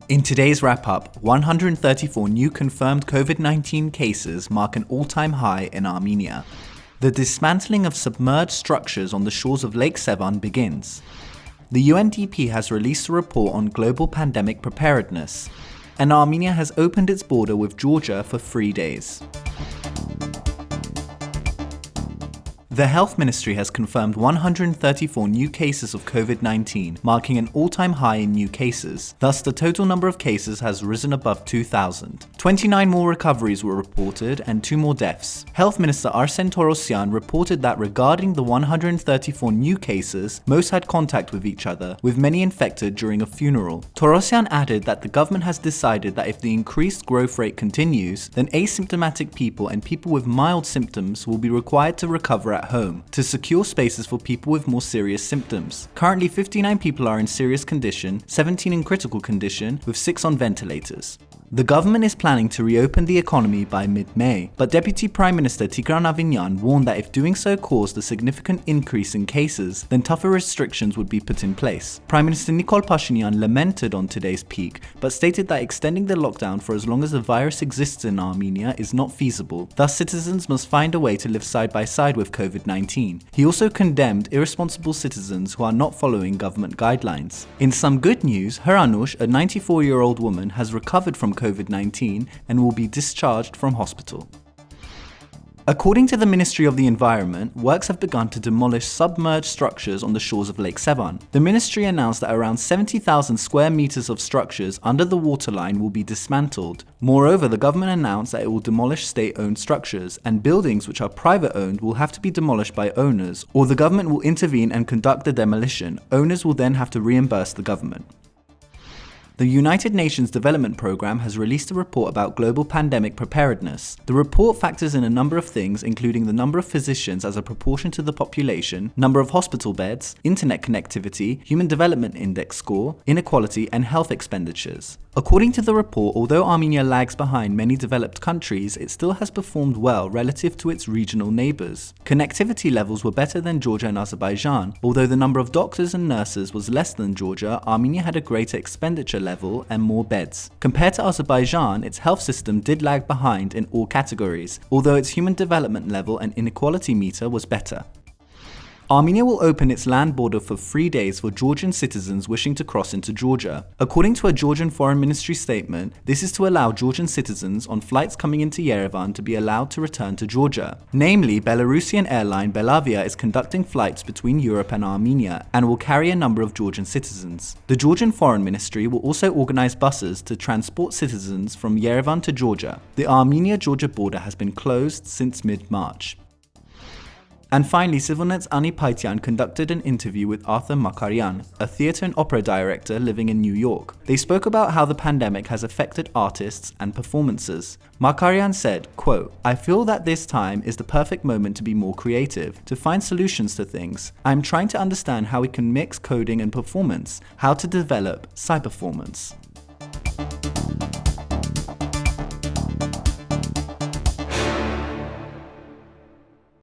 In today's wrap-up, 134 new confirmed COVID-19 cases mark an all-time high in Armenia. The dismantling of submerged structures on the shores of Lake Sevan begins. The UNDP has released a report on global pandemic preparedness, and Armenia has opened its border with Georgia for 3 days. The Health Ministry has confirmed 134 new cases of COVID-19, marking an all-time high in new cases. Thus, the total number of cases has risen above 2,000. 29 more recoveries were reported and 2 more deaths. Health Minister Vardan Petrosyan reported that regarding the 134 new cases, most had contact with each other, with many infected during a funeral. Petrosyan added that the government has decided that if the increased growth rate continues, then asymptomatic people and people with mild symptoms will be required to recover at home to secure spaces for people with more serious symptoms. Currently, 59 people are in serious condition, 17 in critical condition, with 6 on ventilators. The government is planning to reopen the economy by mid-May, but Deputy Prime Minister Tigran Avinyan warned that if doing so caused a significant increase in cases, then tougher restrictions would be put in place. Prime Minister Nikol Pashinyan lamented on today's peak, but stated that extending the lockdown for as long as the virus exists in Armenia is not feasible. Thus, citizens must find a way to live side by side with COVID-19. He also condemned irresponsible citizens who are not following government guidelines. In some good news, Haranush, a 94-year-old woman, has recovered from COVID-19 and will be discharged from hospital. According to the Ministry of the Environment, works have begun to demolish submerged structures on the shores of Lake Sevan. The ministry announced that around 70,000 square meters of structures under the waterline will be dismantled. Moreover, the government announced that it will demolish state-owned structures, and buildings which are private-owned will have to be demolished by owners, or the government will intervene and conduct the demolition. Owners will then have to reimburse the government. The United Nations Development Programme has released a report about global pandemic preparedness. The report factors in a number of things, including the number of physicians as a proportion to the population, number of hospital beds, internet connectivity, Human Development Index score, inequality, and health expenditures. According to the report, although Armenia lags behind many developed countries, it still has performed well relative to its regional neighbours. Connectivity levels were better than Georgia and Azerbaijan. Although the number of doctors and nurses was less than Georgia, Armenia had a greater expenditure level and more beds. Compared to Azerbaijan, its health system did lag behind in all categories, although its human development level and inequality meter was better. Armenia will open its land border for 3 days for Georgian citizens wishing to cross into Georgia. According to a Georgian Foreign Ministry statement, this is to allow Georgian citizens on flights coming into Yerevan to be allowed to return to Georgia. Namely, Belarusian airline Belavia is conducting flights between Europe and Armenia and will carry a number of Georgian citizens. The Georgian Foreign Ministry will also organize buses to transport citizens from Yerevan to Georgia. The Armenia-Georgia border has been closed since mid-March. And finally, ＳիվիլՆեթ's Ani Paityan conducted an interview with Arthur Makarian, a theatre and opera director living in New York. They spoke about how the pandemic has affected artists and performances. Makarian said, quote, "I feel that this time is the perfect moment to be more creative, to find solutions to things. I'm trying to understand how we can mix coding and performance, how to develop cyberperformance."